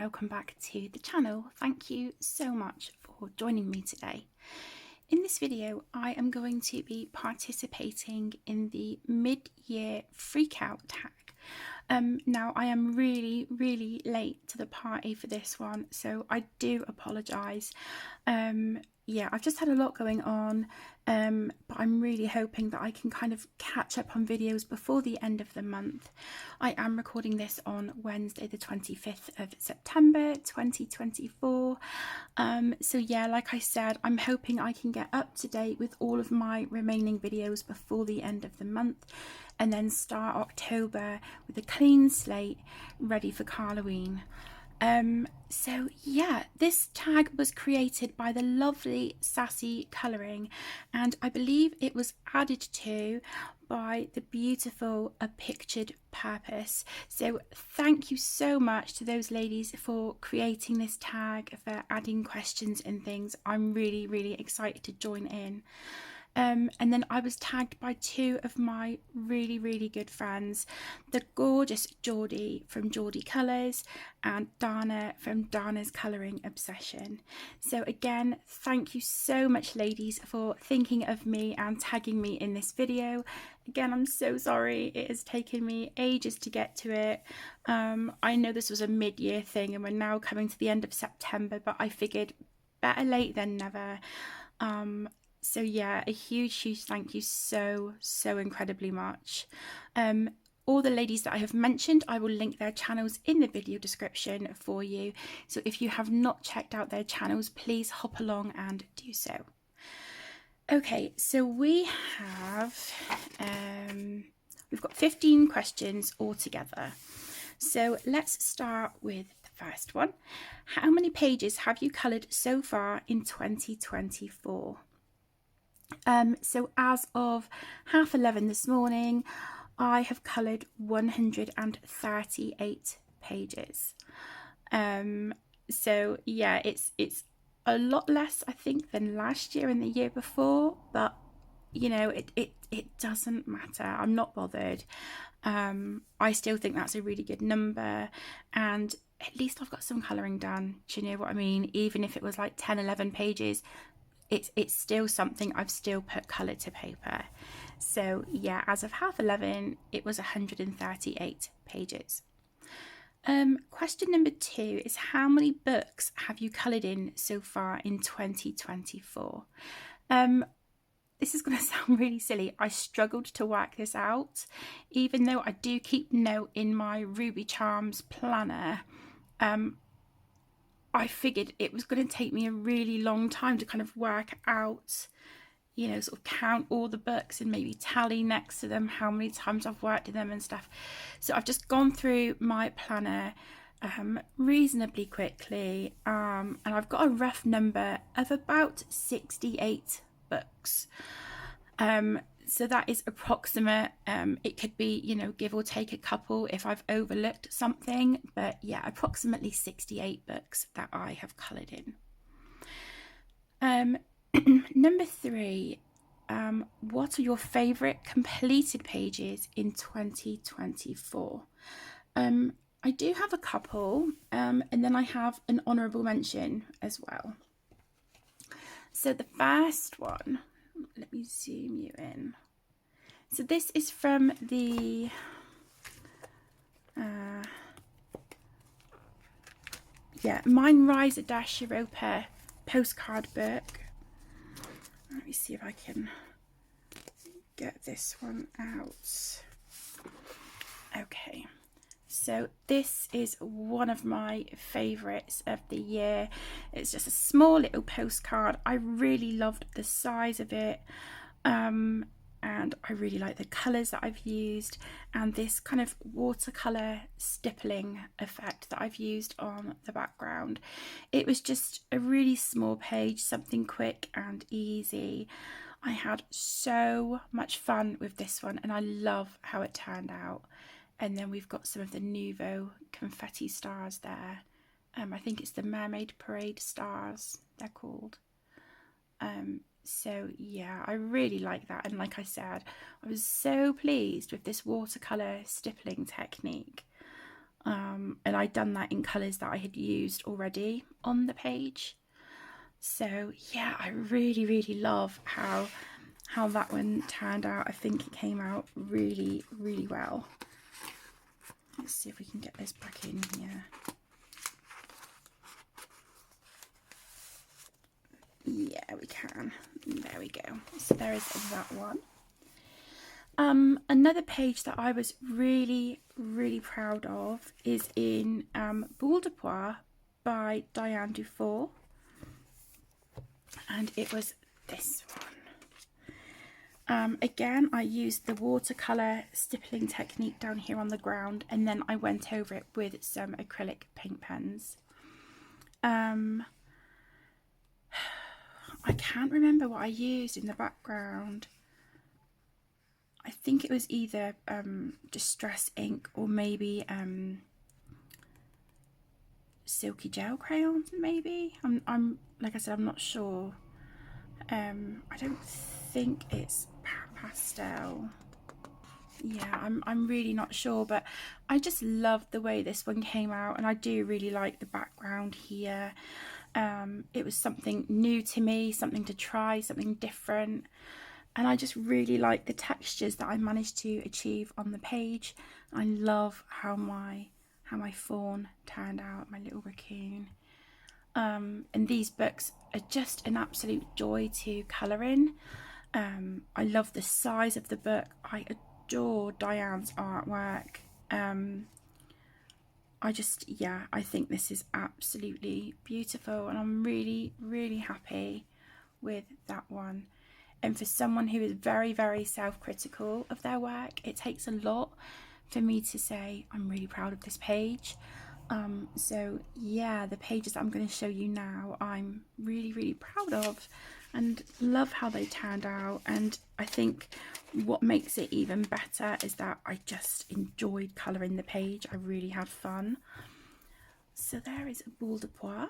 welcome back to the channel. Thank you so much for joining me today. In this video I am going to be participating in the Mid Year Freakout Tag. Now I am really late to the party for this one, so I do apologise. Yeah, I've just had a lot going on, but I'm really hoping that I can kind of catch up on videos before the end of the month. I am recording this on Wednesday the 25th of September 2024. So yeah, like I said, I'm hoping I can get up to date with all of my remaining videos before the end of the month, and then start October with a clean slate ready for Halloween. So yeah, this tag was created by the lovely Sassy Colouring, and I believe it was added to by the beautiful A Pictured Purpose. So thank you so much to those ladies for creating this tag, for adding questions and things. I'm really excited to join in. And then I was tagged by two of my really good friends, the gorgeous Geordie from Geordie Colours and Dana from Dana's Colouring Obsession. So again, thank you so much ladies for thinking of me and tagging me in this video. Again, I'm so sorry it has taken me ages to get to it. I know this was a mid-year thing and we're now coming to the end of September, but I figured better late than never. So yeah, a huge thank you so incredibly much. All the ladies that I have mentioned, I will link their channels in the video description for you. So if you have not checked out their channels, please hop along and do so. Okay, so we have, we've got 15 questions altogether. So let's start with the first one. How many pages have you coloured so far in 2024? So as of 11:30 this morning, I have coloured 138 pages. So yeah, it's a lot less I think than last year and the year before, but you know, it doesn't matter. I'm not bothered. I still think that's a really good number, and at least I've got some colouring done. Do you know what I mean? Even if it was like 10-11 pages, it's still something. I've still put colour to paper. So yeah, as of 11:30 it was 138 pages. Question number 2 is, how many books have you coloured in so far in 2024? This is going to sound really silly. I struggled to work this out, even though I do keep note in my Ruby Charms planner. I figured it was going to take me a really long time to kind of work out, you know, sort of count all the books and maybe tally next to them how many times I've worked in them and stuff. So I've just gone through my planner reasonably quickly, and I've got a rough number of about 68 books. So that is approximate. It could be, you know, give or take a couple if I've overlooked something, but yeah, approximately 68 books that I have coloured in. Number 3, what are your favourite completed pages in 2024? I do have a couple, and then I have an honourable mention as well. So the first one, let me zoom you in. So this is from the Mine Rise Dash Europa postcard book. Let me see if I can get this one out. Okay, so this is one of my favourites of the year. It's just a small little postcard. I really loved the size of it, and I really like the colours that I've used, and this kind of watercolour stippling effect that I've used on the background. It was just a really small page, something quick and easy. I had so much fun with this one and I love how it turned out. And then we've got some of the Nouveau confetti stars there. I think it's the Mermaid Parade stars they're called. So yeah, I really like that, and like I said, I was so pleased with this watercolour stippling technique. and I'd done that in colours that I had used already on the page. So yeah, I really love how that one turned out. I think it came out really well. Let's see if we can get this back in here. Yeah, we can. There we go. So there is that one. Another page that I was really proud of is in Boule de Poire by Diane Dufour, and it was this one. Again, I used the watercolour stippling technique down here on the ground, and then I went over it with some acrylic paint pens. I can't remember what I used in the background. I think it was either Distress ink or maybe silky gel crayons. Maybe I'm like I said, I'm not sure. I don't think it's pastel. Yeah, I'm really not sure, but I just love the way this one came out, and I do really like the background here. It was something new to me, something to try, something different. And I just really like the textures that I managed to achieve on the page. I love how my fawn turned out, my little raccoon. And these books are just an absolute joy to colour in. I love the size of the book. I adore Diane's artwork. I think this is absolutely beautiful, and I'm really happy with that one. And for someone who is very self-critical of their work, it takes a lot for me to say I'm really proud of this page. So yeah, the pages that I'm going to show you now, I'm really proud of and love how they turned out. And I think what makes it even better is that I just enjoyed colouring the page. I really had fun. So there is Boule de Poire.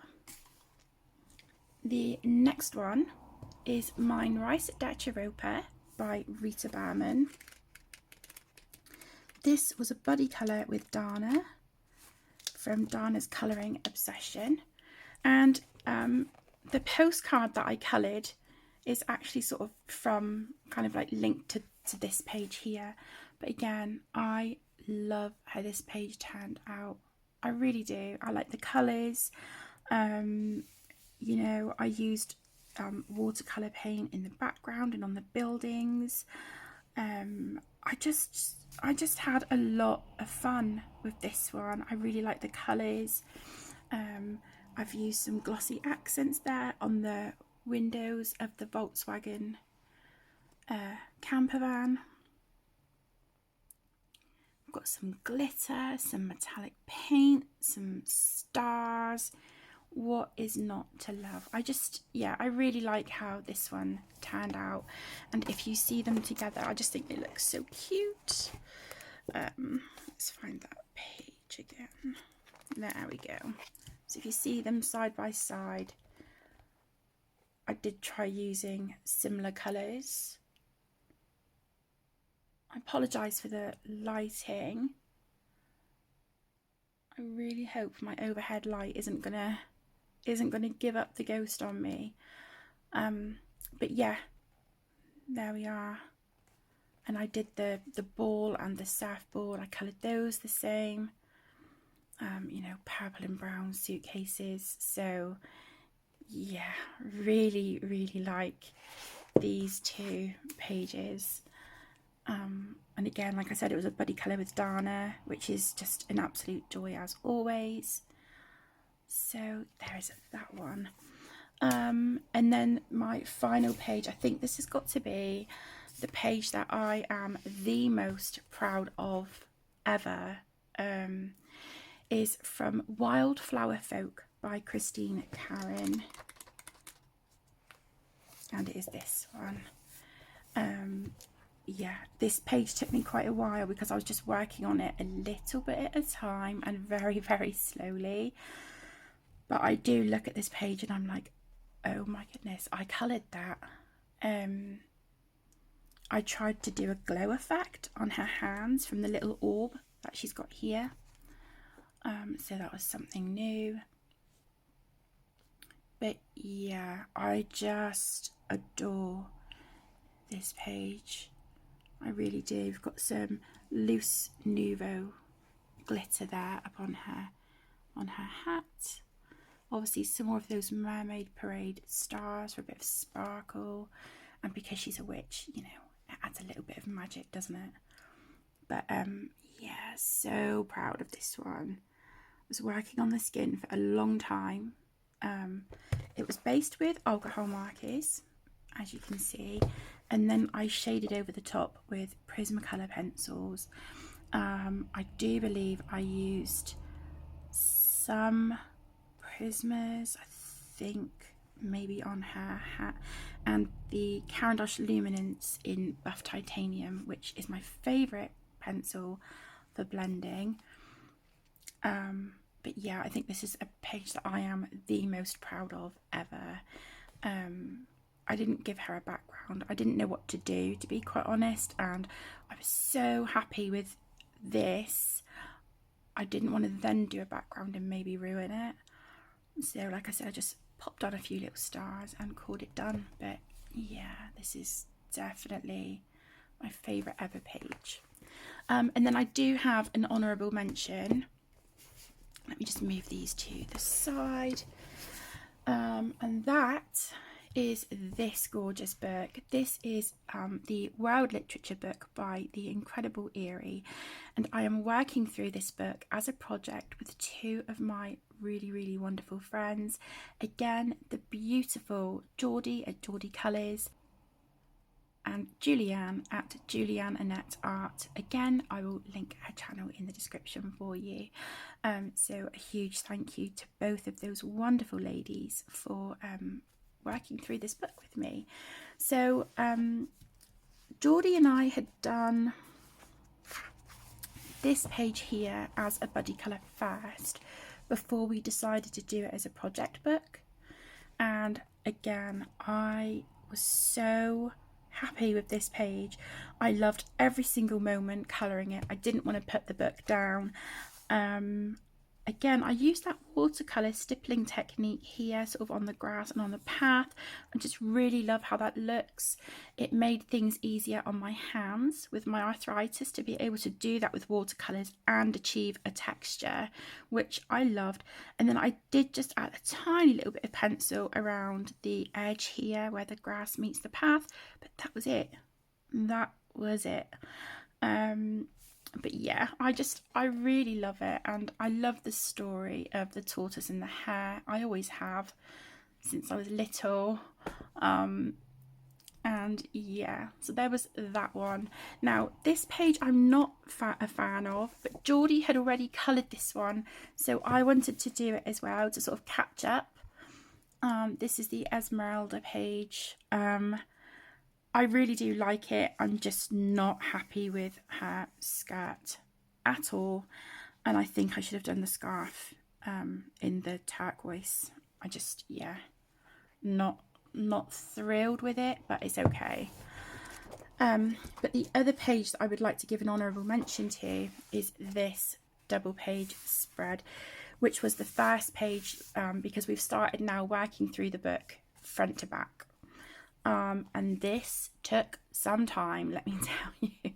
The next one is Mein Reise durch Europa by Rita Behrman. This was a buddy colour with Dana from Dana's Colouring Obsession, and the postcard that I coloured is actually sort of from kind of like linked to this page here. But again, I love how this page turned out. I really do. I like the colours. You know, I used watercolour paint in the background and on the buildings. I just had a lot of fun with this one. I really like the colours. I've used some glossy accents there on the windows of the Volkswagen camper van. I've got some glitter, some metallic paint, some stars. What is not to love? I really like how this one turned out, and if you see them together, I just think they look so cute. Let's find that page again. There we go. So if you see them side by side, I did try using similar colours. I apologise for the lighting. I really hope my overhead light isn't gonna give up the ghost on me. But yeah, there we are. And I did the ball and the surfboard. I coloured those the same. You know, purple and brown suitcases. So yeah, really like these two pages. And again, like I said, it was a buddy colour with Dana, which is just an absolute joy as always. So there's that one. And then my final page, I think this has got to be the page that I am the most proud of ever, is from Wildflower Folk by Christine Karen. And it is this one. Yeah, this page took me quite a while because I was just working on it a little bit at a time and very slowly. But I do look at this page and I'm like, oh my goodness, I coloured that. I tried to do a glow effect on her hands from the little orb that she's got here. So that was something new. But yeah, I just adore this page. I really do. We've got some loose Nouveau glitter there up on her hat. Obviously some more of those Mermaid Parade stars for a bit of sparkle, and because she's a witch, you know, it adds a little bit of magic, doesn't it? But yeah, so proud of this one. I was working on the skin for a long time. It was based with alcohol markers, as you can see, and then I shaded over the top with Prismacolor pencils. I do believe I used some Prismas, I think maybe on her hat, and the Caran d'Ache Luminance in Buff Titanium, which is my favourite pencil for blending. But yeah, I think this is a page that I am the most proud of ever. I didn't give her a background. I didn't know what to do, to be quite honest, and I was so happy with this. I didn't want to then do a background and maybe ruin it. So like I said, I just popped on a few little stars and called it done. But yeah, this is definitely my favourite ever page. And then I do have an honourable mention. Let me just move these to the side. And that is this gorgeous book. This is the World Literature book by the incredible Erie, and I am working through this book as a project with two of my really wonderful friends. Again, the beautiful Geordie at Geordie Colours and Julianne at Julianne Annette Art. Again, I will link her channel in the description for you. So a huge thank you to both of those wonderful ladies for working through this book with me. So Geordie and I had done this page here as a buddy colour first before we decided to do it as a project book, and again I was so happy with this page. I loved every single moment colouring it. I didn't want to put the book down. Again, I used that watercolour stippling technique here, sort of on the grass and on the path. I just really love how that looks. It made things easier on my hands with my arthritis to be able to do that with watercolours and achieve a texture, which I loved. And then I did just add a tiny little bit of pencil around the edge here where the grass meets the path, but that was it. That was it. But yeah, I really love it, and I love the story of the tortoise and the hare. I always have since I was little. And yeah, so there was that one. Now this page I'm not a fan of, but Geordie had already coloured this one, so I wanted to do it as well to sort of catch up. This is the Esmeralda page. I really do like it. I'm just not happy with her skirt at all, and I think I should have done the scarf in the turquoise. I just, yeah, not thrilled with it, but it's okay. But the other page that I would like to give an honourable mention to is this double page spread, which was the first page because we've started now working through the book front to back. And this took some time, let me tell you.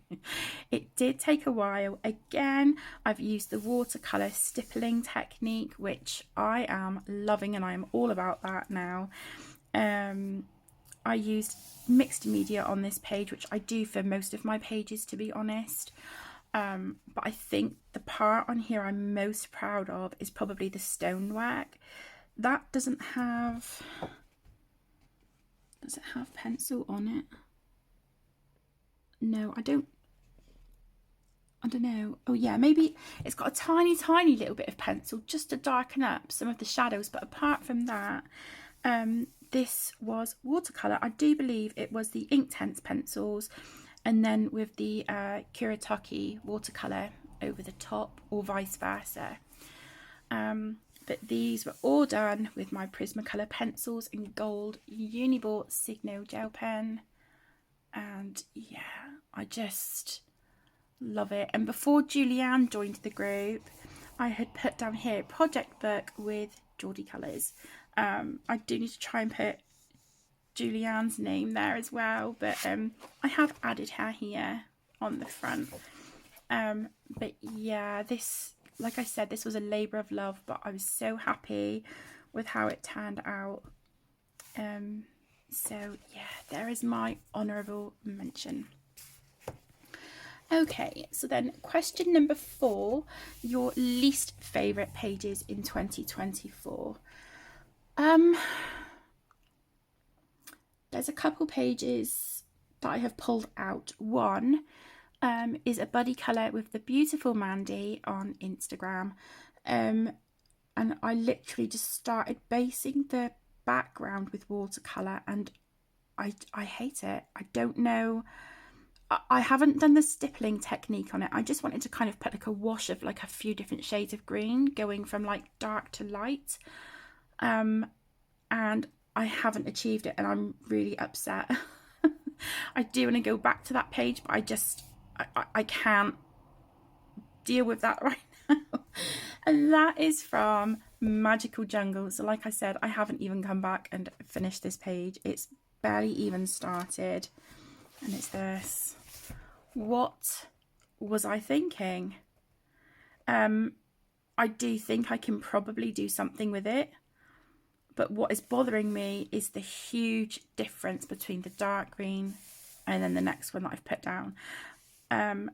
It did take a while. Again, I've used the watercolour stippling technique, which I am loving, and I am all about that now. I used mixed media on this page, which I do for most of my pages, to be honest. But I think the part on here I'm most proud of is probably the stonework. That doesn't have... Does it have pencil on it? No, I don't know. Oh yeah, maybe it's got a tiny little bit of pencil just to darken up some of the shadows, but apart from that, this was watercolour. I do believe it was the Inktense pencils, and then with the Kuretake watercolour over the top, or vice versa. But these were all done with my Prismacolor pencils in gold Uniball Signo gel pen. And yeah, I just love it. And before Julianne joined the group, I had put down here project book with Geordie colours. I do need to try and put Julianne's name there as well, but I have added her here on the front. But yeah, this, like I said, this was a labour of love, but I was so happy with how it turned out. So yeah, there is my honourable mention. Okay, so then question number 4, your least favourite pages in 2024. There's a couple pages that I have pulled out. One is a buddy colour with the beautiful Mandy on Instagram. And I literally just started basing the background with watercolour, and I hate it. I don't know. I haven't done the stippling technique on it. I just wanted to kind of put like a wash of like a few different shades of green going from like dark to light. And I haven't achieved it, and I'm really upset. I do want to go back to that page, but I can't deal with that right now. And that is from Magical Jungle. So like I said, I haven't even come back and finished this page. It's barely even started, and it's this. What was I thinking? I do think I can probably do something with it, but what is bothering me is the huge difference between the dark green and then the next one that I've put down. I'm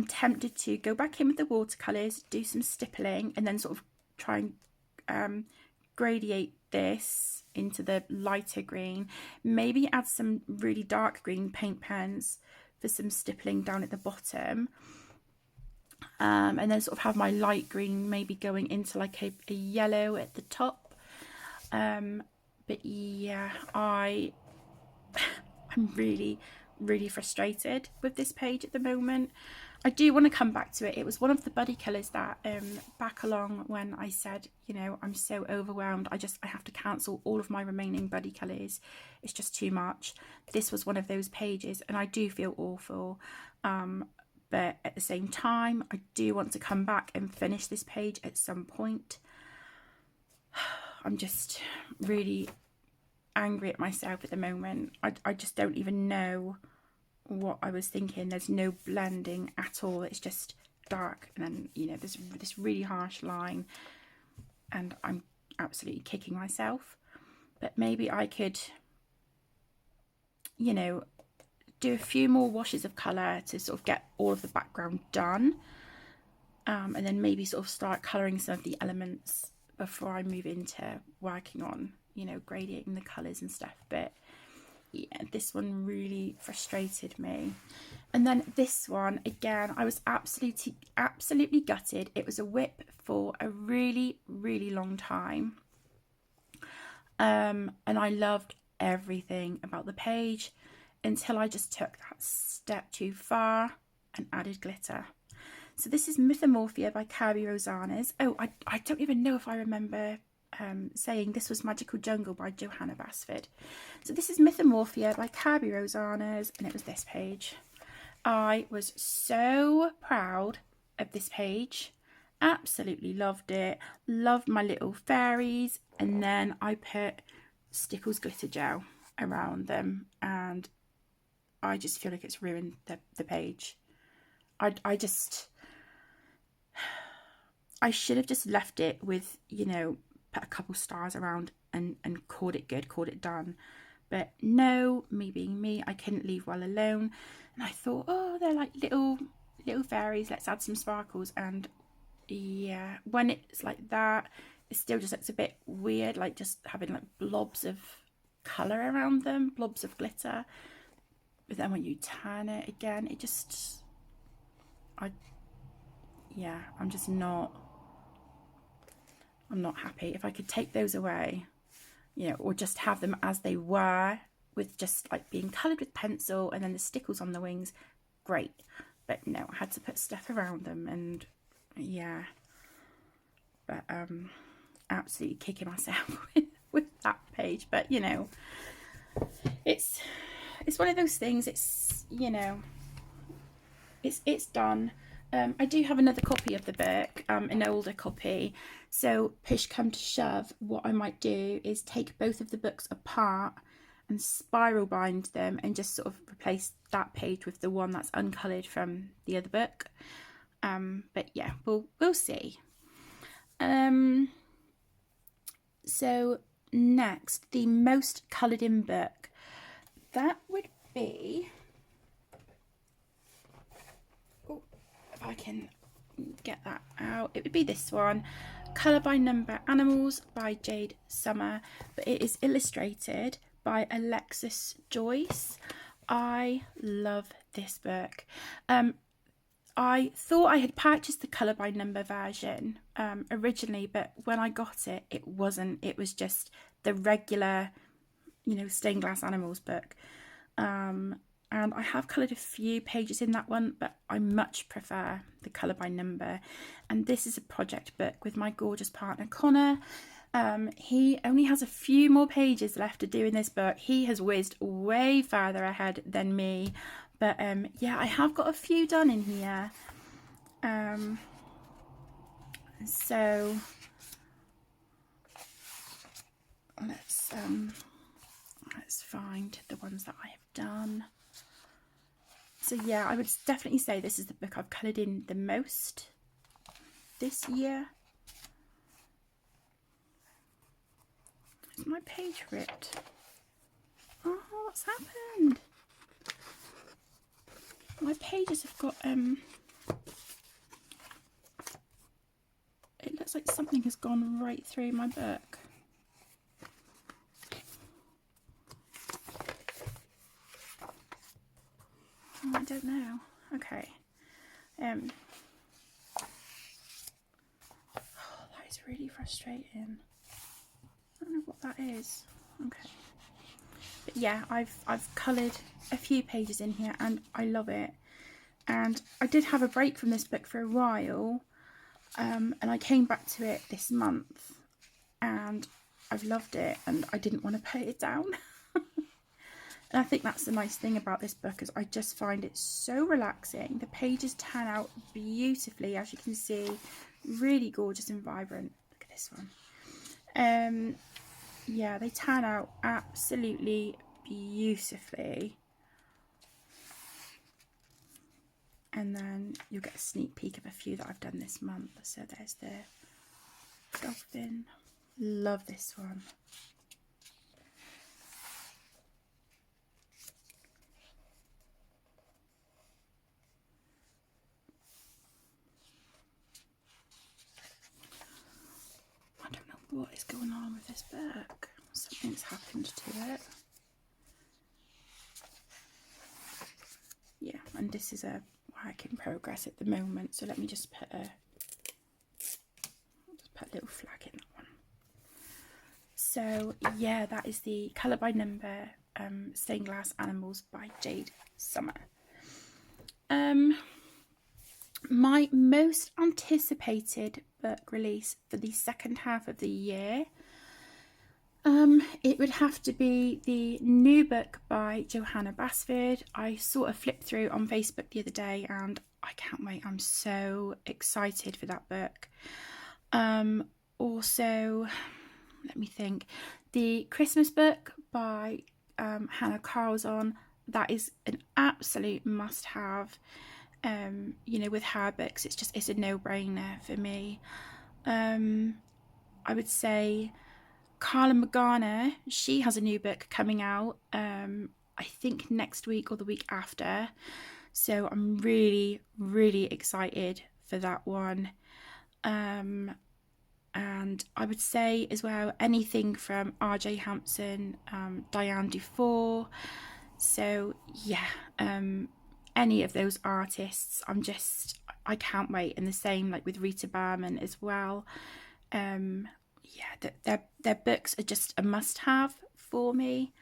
tempted to go back in with the watercolours, do some stippling, and then sort of try and gradiate this into the lighter green. Maybe add some really dark green paint pens for some stippling down at the bottom. And then sort of have my light green maybe going into like a yellow at the top. But yeah, I'm really frustrated with this page at the moment. I do want to come back to it. It was one of the buddy colours that back along when I said, you know, I'm so overwhelmed, I have to cancel all of my remaining buddy colours. It's just too much. This was one of those pages, and I do feel awful. But at the same time, I do want to come back and finish this page at some point. I'm just really angry at myself at the moment. I just don't even know what I was thinking. There's no blending at all. It's just dark, and then, you know, there's this really harsh line, and I'm absolutely kicking myself. But maybe I could, you know, do a few more washes of colour to sort of get all of the background done, and then maybe sort of start colouring some of the elements before I move into working on, you know, gradiating the colours and stuff. But yeah, this one really frustrated me. And then this one, again, I was absolutely gutted. It was a whip for a really long time. And I loved everything about the page until I just took that step too far and added glitter. So this is Mythomorphia by Kirby Rosanas. Oh, I don't even know if I remember saying this was Magical Jungle by Johanna Basford. So this is Mythomorphia by Kirby Rosanas, and it was this page. I was so proud of this page. Absolutely loved it. Loved my little fairies, and then I put Stickles glitter gel around them, and I just feel like it's ruined the page. I should have just left it with, you know, put a couple stars around and called it good, called it done. But no, me being me, I couldn't leave well alone, and I thought, oh, they're like little fairies, let's add some sparkles. And yeah, when it's like that, it still just looks a bit weird, like just having like blobs of colour around them, blobs of glitter. But then when you turn it again, it just, I'm not happy. If I could take those away, you know, or just have them as they were, with just like being coloured with pencil and then the stickles on the wings, great. But no, I had to put stuff around them, and yeah. But absolutely kicking myself with that page. But you know, it's one of those things. It's, you know, it's done. I do have another copy of the book, an older copy, so push come to shove, what I might do is take both of the books apart and spiral bind them and just sort of replace that page with the one that's uncoloured from the other book. But yeah, we'll see. So next, the most coloured in book, that would be, oh, if I can get that out, it would be this one, Colour by Number Animals by Jade Summer, but it is illustrated by Alexis Joyce. I love this book. I thought I had purchased the Colour by Number version originally, but when I got it, it wasn't. It was just the regular, you know, stained glass animals book. And I have coloured a few pages in that one, but I much prefer the Colour by Number. And this is a project book with my gorgeous partner Connor. He only has a few more pages left to do in this book. He has whizzed way further ahead than me. But yeah, I have got a few done in here. So let's find the ones that I have done. So yeah, I would definitely say this is the book I've coloured in the most this year. Is my page ripped? Oh, what's happened? My pages have got it looks like something has gone right through my book. Oh, I don't know. Okay. Oh, that is really frustrating. I don't know what that is. Okay. But yeah, I've coloured a few pages in here and I love it. And I did have a break from this book for a while, and I came back to it this month and I've loved it and I didn't want to put it down. And I think that's the nice thing about this book, is I just find it so relaxing. The pages turn out beautifully, as you can see, really gorgeous and vibrant. Look at this one. Yeah, they turn out absolutely beautifully. And then you'll get a sneak peek of a few that I've done this month. So there's the dolphin. Love this one. I don't know what is going on with this book. Something's happened to it. Yeah, and this is a work in progress at the moment, so let me just put a little flag in that one. So yeah, that is the Colour by Number Stained Glass Animals by Jade Summer. My most anticipated book release for the second half of the year, it would have to be the new book by Johanna Basford. I sort of flipped through on Facebook the other day and I can't wait. I'm so excited for that book. Also, let me think, the Christmas book by Hannah Carlson, that is an absolute must-have. You know, with her books, it's a no-brainer for me. I would say Carla Magana, she has a new book coming out, I think next week or the week after. So I'm really, really excited for that one. And I would say as well, anything from R.J. Hampson, Diane Dufour. So yeah, any of those artists, I can't wait. And the same like with Rita Berman as well. Yeah, their books are just a must-have for me.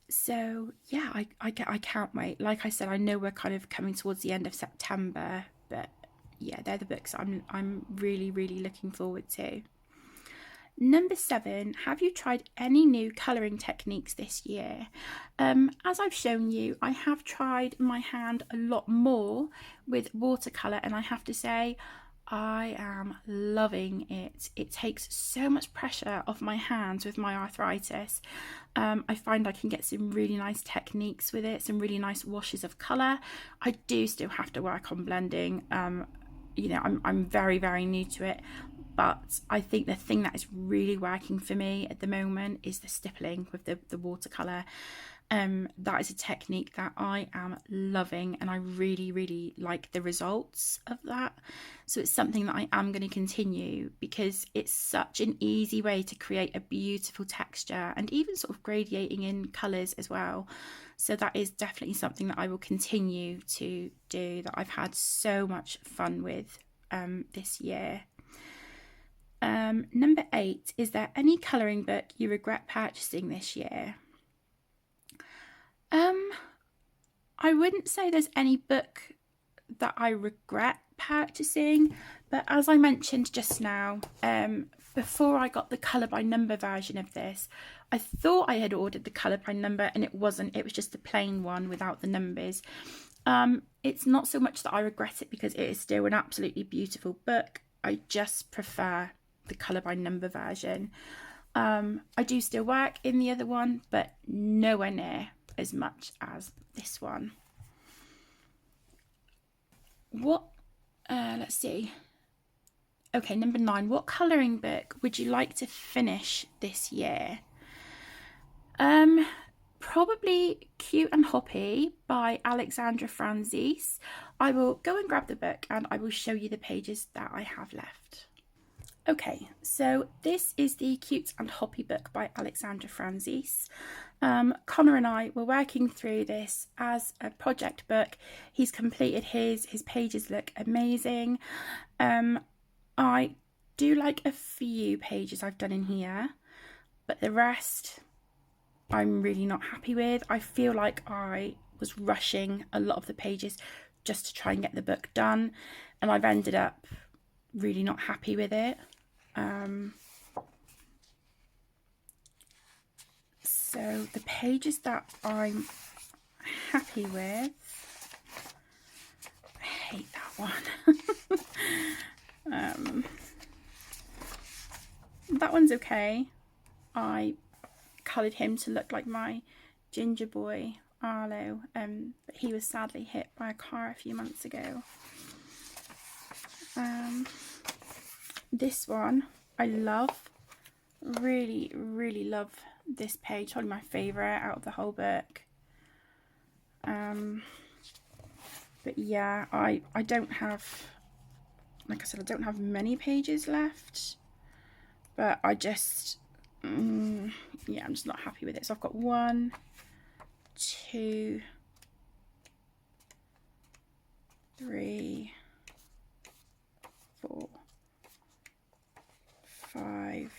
So yeah, I can't wait. Like I said, I know we're kind of coming towards the end of September, but yeah, they're the books I'm really, really looking forward to. Number 7, have you tried any new colouring techniques this year? As I've shown you, I have tried my hand a lot more with watercolour, and I have to say I am loving it. It takes so much pressure off my hands with my arthritis. I find I can get some really nice techniques with it, some really nice washes of colour. I do still have to work on blending. You know, I'm very, very new to it, but I think the thing that is really working for me at the moment is the stippling with the watercolour. That is a technique that I am loving, and I really, really like the results of that. So it's something that I am going to continue, because it's such an easy way to create a beautiful texture, and even sort of gradiating in colours as well. So that is definitely something that I will continue to do, that I've had so much fun with this year. Number 8, is there any colouring book you regret purchasing this year? I wouldn't say there's any book that I regret purchasing, but as I mentioned just now, before I got the colour by number version of this, I thought I had ordered the colour by number, and it wasn't. It was just a plain one without the numbers. It's not so much that I regret it, because it is still an absolutely beautiful book. I just prefer the colour by number version. I do still work in the other one, but nowhere near as much as this one. Let's see. Okay, number 9, what colouring book would you like to finish this year? Probably Cute and Hoppy by Alexandra Franzese. I will go and grab the book, and I will show you the pages that I have left. Okay, so this is the Cute and Hoppy book by Alexandra Franzese. Connor and I were working through this as a project book. He's completed his pages look amazing. I do like a few pages I've done in here, but the rest I'm really not happy with. I feel like I was rushing a lot of the pages just to try and get the book done, and I've ended up really not happy with it. So the pages that I'm happy with, I hate that one. That one's okay. I coloured him to look like my ginger boy Arlo, but he was sadly hit by a car a few months ago. This one I love, really, really love this page, probably my favourite out of the whole book. But yeah, I don't have, like I said, I don't have many pages left, but I just, yeah, I'm just not happy with it. So I've got 1, 2, 3, 4, 5,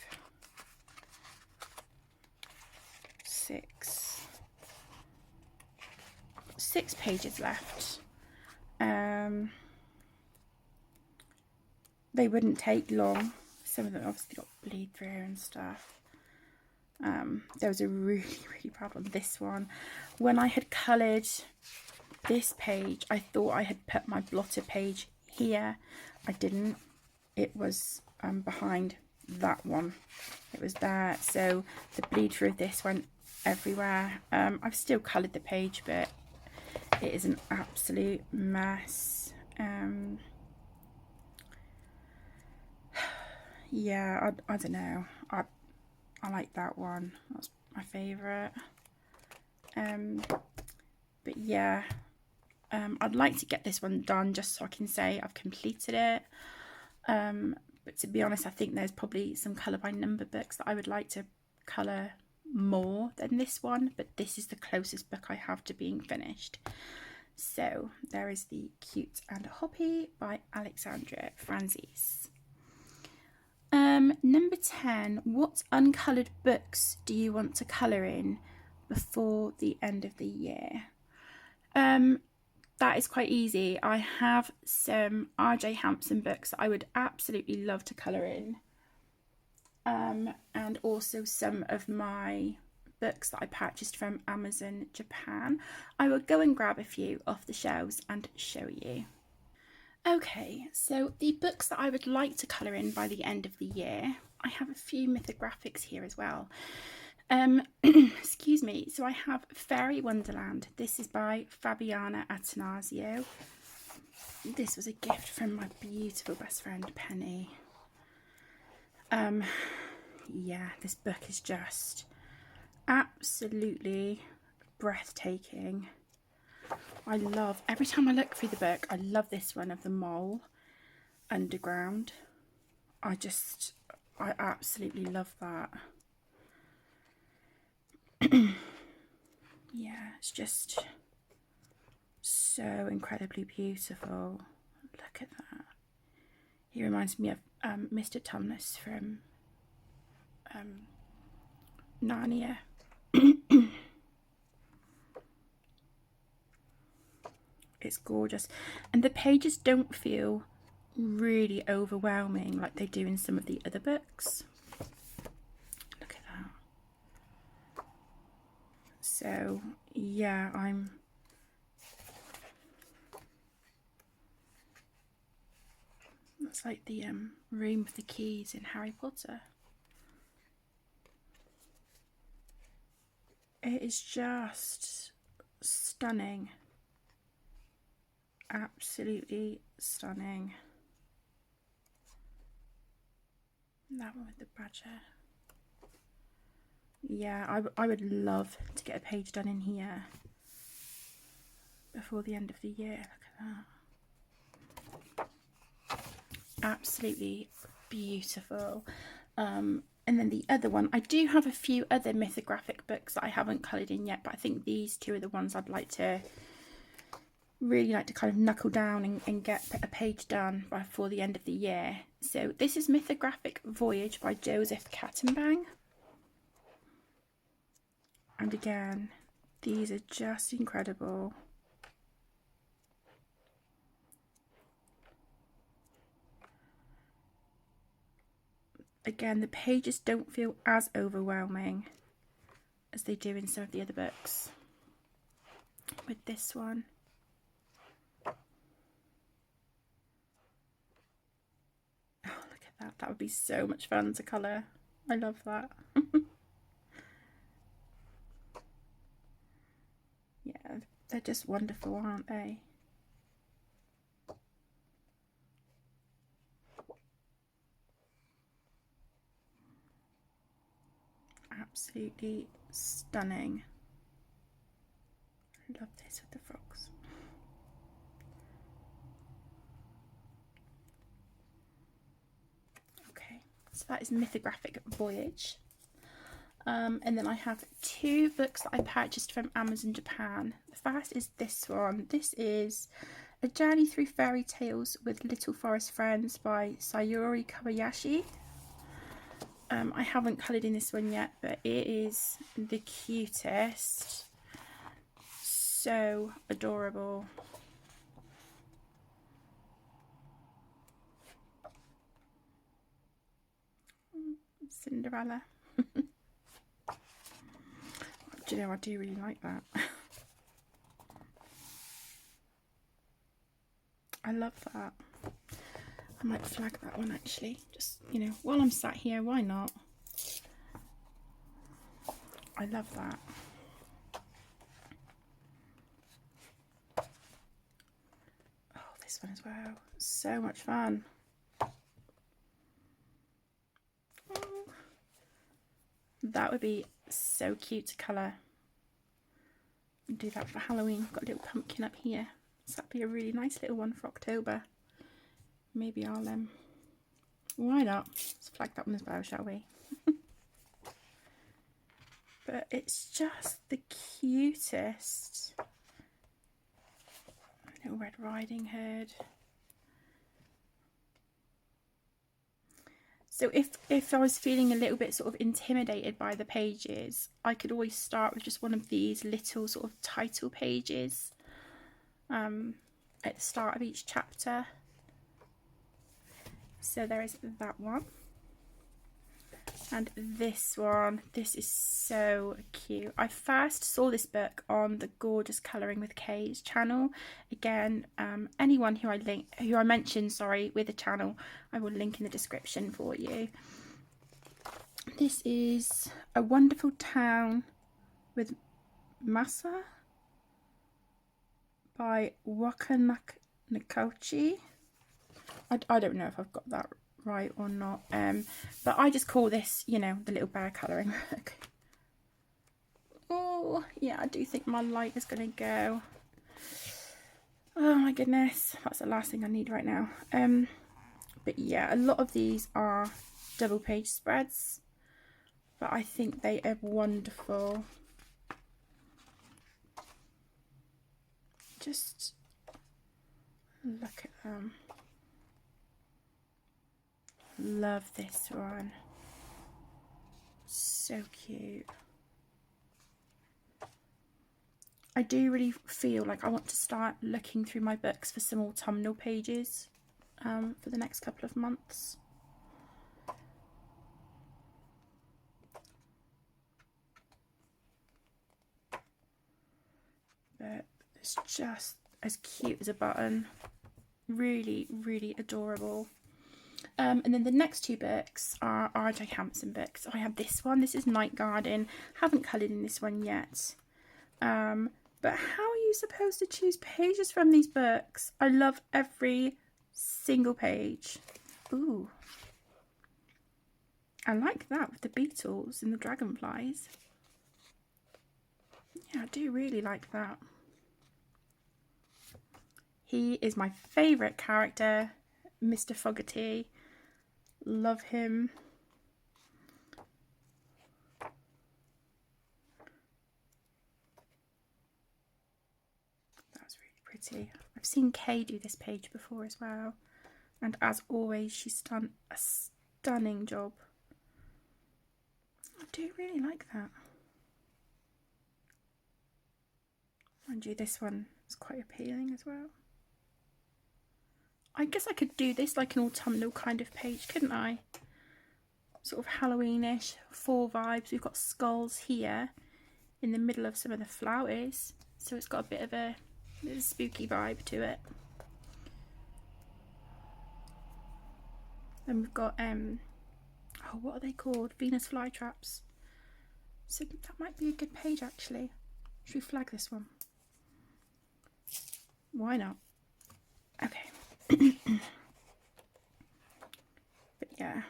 6 pages left. They wouldn't take long. Some of them obviously got bleed through and stuff. There was a really, really bad one. This one, when I had coloured this page, I thought I had put my blotter page here. I didn't. It was behind that one. It was there. So the bleed through of this went everywhere. I've still coloured the page, but it is an absolute mess. Yeah, I don't know. I like that one. That's my favourite. But yeah, I'd like to get this one done just so I can say I've completed it. But to be honest, I think there's probably some colour by number books that I would like to colour more than this one, but this is the closest book I have to being finished. So there is the Cute and Hoppy by Alexandra Franzese. Number 10, what uncoloured books do you want to colour in before the end of the year? That is quite easy. I have some RJ Hampson books that I would absolutely love to colour in. and also some of my books that I purchased from Amazon Japan. I will go and grab a few off the shelves and show you. Okay, so the books that I would like to colour in by the end of the year, I have a few mythographics here as well. Excuse me, so I have Fairy Wonderland. This is by Fabiana Attanasio. This was a gift from my beautiful best friend Penny. Yeah, this book is just absolutely breathtaking. I love, every time I look through the book, I love this one of the mole underground. I absolutely love that. Yeah, it's just so incredibly beautiful. Look at that. He reminds me of Mr. Tumnus from Narnia. It's gorgeous, and the pages don't feel really overwhelming like they do in some of the other books. Look at that. So yeah, it's like the room with the keys in Harry Potter. It is just stunning. Absolutely stunning. That one with the badger. Yeah, I would love to get a page done in here before the end of the year. Look at that. Absolutely beautiful. And then the other one, I do have a few other mythographic books that I haven't coloured in yet, but I think these two are the ones I'd really like to kind of knuckle down and get a page done before the end of the year. So this is Mythographic Voyage by Joseph Kattenbang. And again, these are just incredible. Again, the pages don't feel as overwhelming as they do in some of the other books. With this one. Oh, look at that. That would be so much fun to colour. I love that. Yeah, they're just wonderful, aren't they? Absolutely stunning. I love this with the frogs. Okay, so that is Mythographic Voyage. And then I have two books that I purchased from Amazon Japan. The first is this one. This is A Journey Through Fairy Tales with Little Forest Friends by Sayuri Kobayashi. I haven't coloured in this one yet, but it is the cutest. So adorable. Cinderella. Do you know, I do really like that. I love that. I might flag that one actually. Just, you know, while I'm sat here, why not? I love that. Oh, this one as well. So much fun. Oh, that would be so cute to colour. Do that for Halloween. Got a little pumpkin up here. So that'd be a really nice little one for October. Maybe I'll why not? Let's flag that one as well, shall we? But it's just the cutest. Little Red Riding Hood. So if I was feeling a little bit sort of intimidated by the pages, I could always start with just one of these little sort of title pages at the start of each chapter. So there is that one. And this one, this is so cute. I first saw this book on the Gorgeous Colouring with Kay's channel. Again, anyone who I mention, with the channel, I will link in the description for you. This is A Wonderful Town with Masa by Waka Nakauchi. I don't know if I've got that right or not, but I just call this, you know, the little bear colouring book. Oh yeah, I do think my light is gonna go. Oh my goodness, that's the last thing I need right now. But yeah, a lot of these are double page spreads, but I think they are wonderful. Just look at them. Love this one. So cute. I do really feel like I want to start looking through my books for some autumnal pages for the next couple of months. But it's just as cute as a button. Really, really adorable. And then the next two books are R.J. Hampson books. I have this one. This is Night Garden. Haven't coloured in this one yet. But how are you supposed to choose pages from these books? I love every single page. Ooh. I like that with the beetles and the dragonflies. Yeah, I do really like that. He is my favourite character, Mr. Fogarty. Love him. That's really pretty. I've seen Kay do this page before as well, and as always she's done a stunning job. I do really like that. Mind you, this one is quite appealing as well. I guess I could do this like an autumnal kind of page, couldn't I? Sort of Halloweenish, fall vibes. We've got skulls here in the middle of some of the flowers, so it's got a bit of a spooky vibe to it. Then we've got oh, what are they called? Venus flytraps. So that might be a good page actually. Should we flag this one? Why not? Okay. But yeah,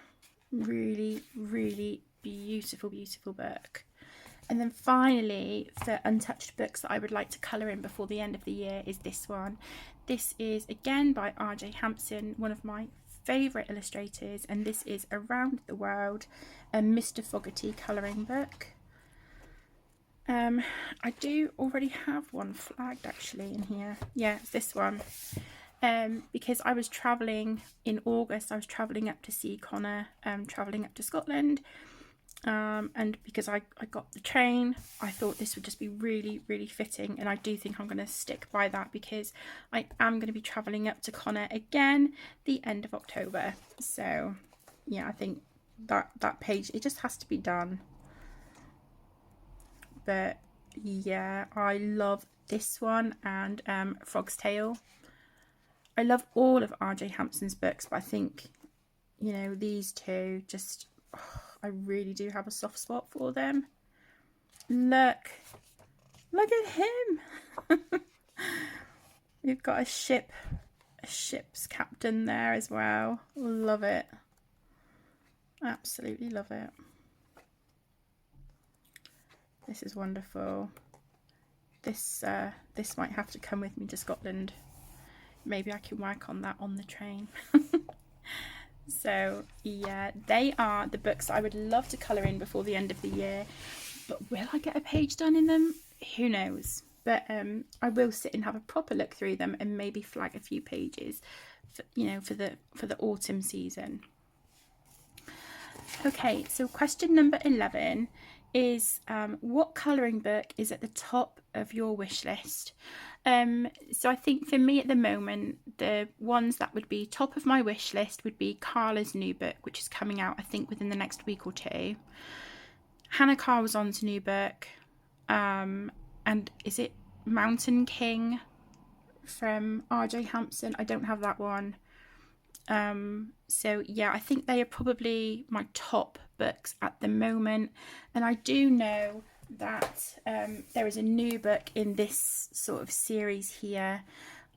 really, really beautiful, beautiful book. And then finally, for Untouched books that I would like to colour in before the end of the year is this one. This is again by R.J. Hampson, one of my favourite illustrators, and this is Around the World, a Mr. Fogarty colouring book. I do already have one flagged actually in here. Yeah, it's this one. Because I was travelling in August, I was travelling up to see Connor, travelling up to Scotland, and because I got the train, I thought this would just be really, really fitting, and I do think I'm going to stick by that because I am going to be travelling up to Connor again the end of October. So yeah, I think that page, it just has to be done. But yeah, I love this one and Frog's Tale. I love all of R.J. Hampson's books, but I think, you know, these two just, I really do have a soft spot for them. Look at him. We've got a ship's captain there as well. Love it. Absolutely love it. This is wonderful. This might have to come with me to Scotland. Maybe I can work on that on the train. So yeah, they are the books I would love to colour in before the end of the year. But will I get a page done in them? Who knows? But I will sit and have a proper look through them and maybe flag a few pages, for, you know, for the autumn season. Okay, so question number 11 is what colouring book is at the top of your wish list? So I think for me at the moment, the ones that would be top of my wish list would be Carla's new book, which is coming out I think within the next week or two. Hannah Carlzon's new book, and is it Mountain King from RJ Hampson? I don't have that one. So yeah, I think they are probably my top books at the moment. And I do know that there is a new book in this sort of series here.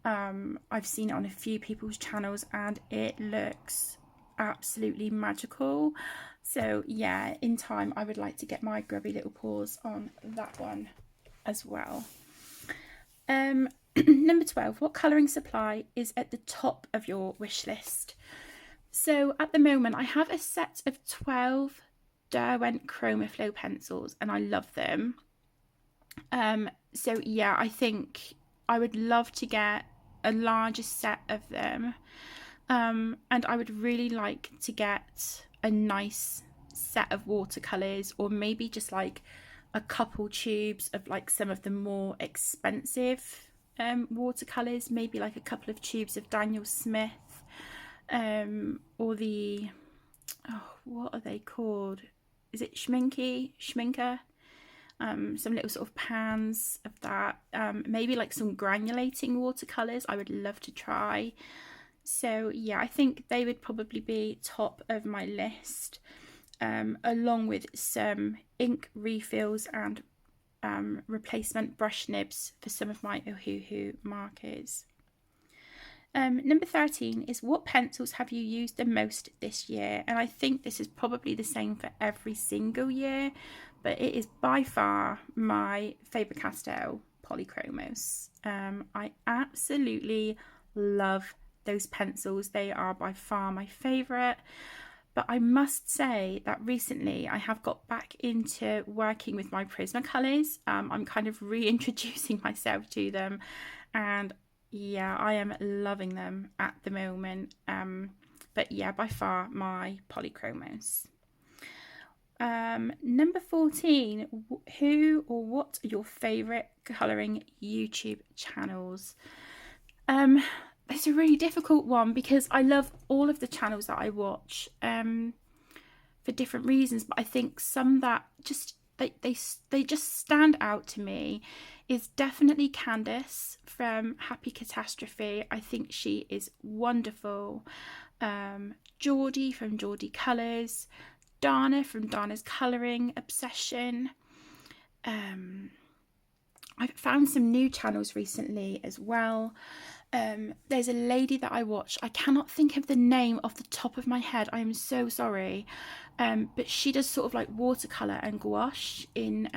I've seen it on a few people's channels and it looks absolutely magical. So yeah, in time I would like to get my grubby little paws on that one as well. Number 12, what colouring supply is at the top of your wish list? So at the moment I have a set of 12 Derwent Chroma Flow pencils and I love them. So yeah, I think I would love to get a larger set of them, and I would really like to get a nice set of watercolours, or maybe just like a couple tubes of like some of the more expensive watercolours, maybe like a couple of tubes of Daniel Smith, or the, oh, what are they called? Is it Schminker? Some little sort of pans of that, maybe like some granulating watercolours I would love to try. So yeah, I think they would probably be top of my list, along with some ink refills and replacement brush nibs for some of my Ohuhu markers. Number 13 is what pencils have you used the most this year? And I think this is probably the same for every single year, but it is by far my Faber-Castell Polychromos. I absolutely love those pencils. They are by far my favourite. But I must say that recently I have got back into working with my Prismacolors. I'm kind of reintroducing myself to them, and yeah, I am loving them at the moment. But yeah, by far my Polychromos. Number 14, who or what are your favourite colouring YouTube channels? It's a really difficult one because I love all of the channels that I watch, for different reasons, but I think some that just they just stand out to me is definitely Candice from Happy Catastrophe. I think she is wonderful. Geordie from Geordie Colours, Dana from Dana's Colouring Obsession. I've found some new channels recently as well. There's a lady that I watch. I cannot think of the name off the top of my head. I am so sorry. But she does sort of like watercolour and gouache in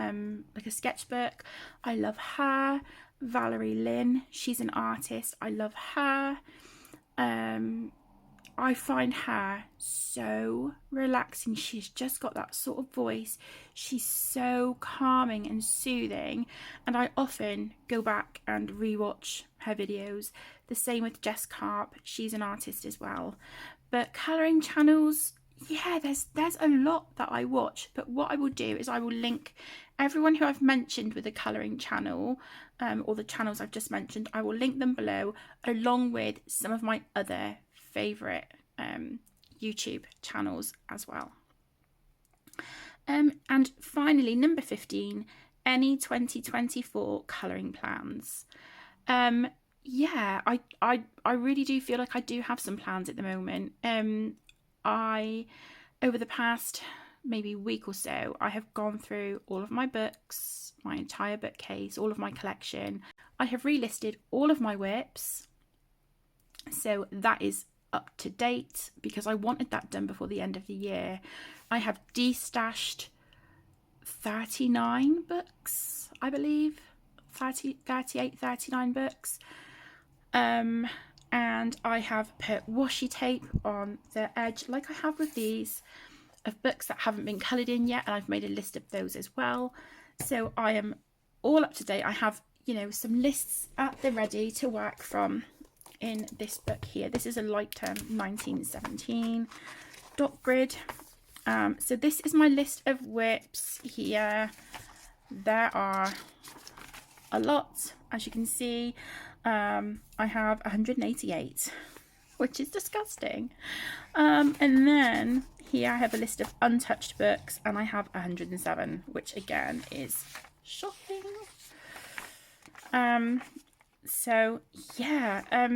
like a sketchbook. I love her. Valerie Lynn, she's an artist. I love her. I find her so relaxing. She's just got that sort of voice. She's so calming and soothing, and I often go back and rewatch her videos. The same with Jess Carp. She's an artist as well. But colouring channels, yeah, there's a lot that I watch. But what I will do is I will link everyone who I've mentioned with a colouring channel, or the channels I've just mentioned. I will link them below, along with some of my other favourite YouTube channels as well. And finally, number 15, any 2024 colouring plans? Yeah, I really do feel like I do have some plans at the moment. Over the past maybe week or so, I have gone through all of my books, my entire bookcase, all of my collection. I have relisted all of my whips, so that is up to date because I wanted that done before the end of the year. I have destashed 39 books, I believe, 38, 39 books. And I have put washi tape on the edge, like I have with these, of books that haven't been coloured in yet, and I've made a list of those as well. So I am all up to date. I have, you know, some lists at the ready to work from in this book here. This is a Light Term 1917 dot grid. So this is my list of whips here. There are a lot, as you can see. I have 188, which is disgusting. And then here I have a list of untouched books, and I have 107, which again is shocking. So yeah,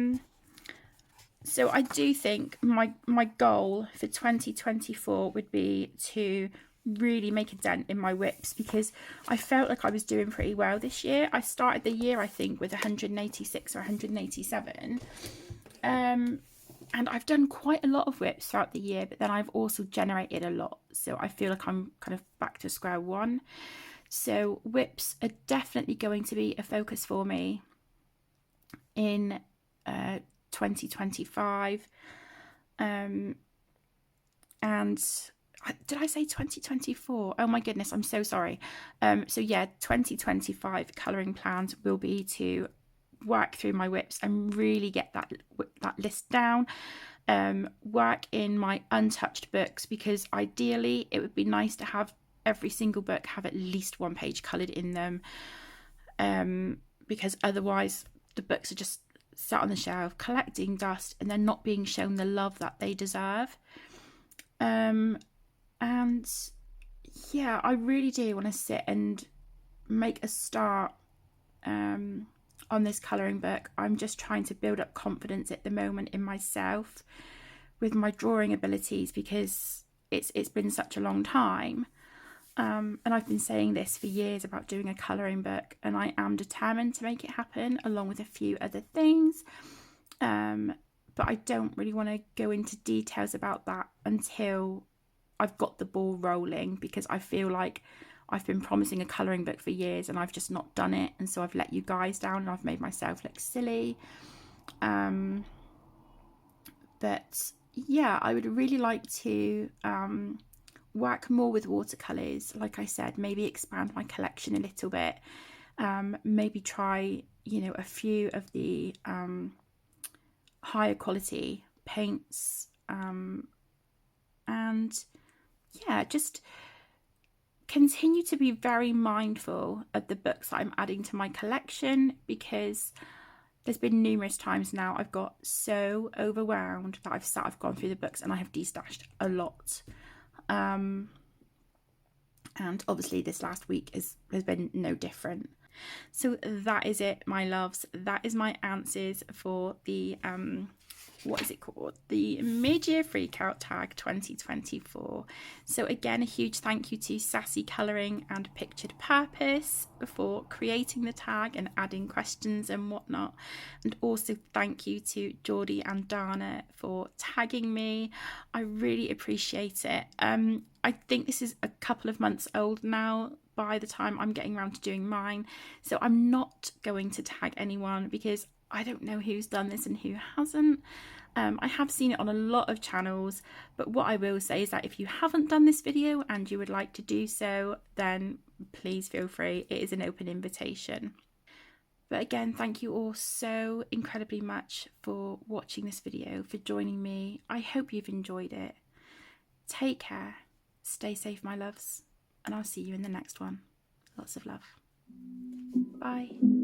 so I do think my goal for 2024 would be to really make a dent in my whips, because I felt like I was doing pretty well this year. I started the year, I think, with 186 or 187. And I've done quite a lot of whips throughout the year, but then I've also generated a lot. So I feel like I'm kind of back to square one. So whips are definitely going to be a focus for me in 2025. And did I say 2024? Oh my goodness, I'm so sorry. So yeah, 2025 colouring plans will be to work through my whips and really get that list down. Work in my untouched books, because ideally it would be nice to have every single book have at least one page coloured in them, because otherwise the books are just sat on the shelf collecting dust and they're not being shown the love that they deserve. And yeah, I really do want to sit and make a start on this colouring book. I'm just trying to build up confidence at the moment in myself with my drawing abilities, because it's been such a long time. And I've been saying this for years about doing a colouring book, and I am determined to make it happen along with a few other things. But I don't really want to go into details about that until I've got the ball rolling, because I feel like I've been promising a colouring book for years and I've just not done it, and so I've let you guys down and I've made myself look silly. But yeah, I would really like to work more with watercolours. Like I said, maybe expand my collection a little bit. Maybe try, a few of the higher quality paints, and yeah, just continue to be very mindful of the books that I'm adding to my collection, because there's been numerous times now I've got so overwhelmed that I've gone through the books and I have destashed a lot. And obviously this last week has been no different. So that is it, my loves. That is my answers for the what is it called? The Mid Year Freakout Tag 2024. So again, a huge thank you to Sassy Colouring and Pictured Purpose for creating the tag and adding questions and whatnot. And also thank you to Geordie and Dana for tagging me. I really appreciate it. I think this is a couple of months old now by the time I'm getting around to doing mine. So I'm not going to tag anyone, because I don't know who's done this and who hasn't. I have seen it on a lot of channels, but what I will say is that if you haven't done this video and you would like to do so, then please feel free. It is an open invitation. But again, thank you all so incredibly much for watching this video, for joining me. I hope you've enjoyed it. Take care, stay safe, my loves, and I'll see you in the next one. Lots of love. Bye.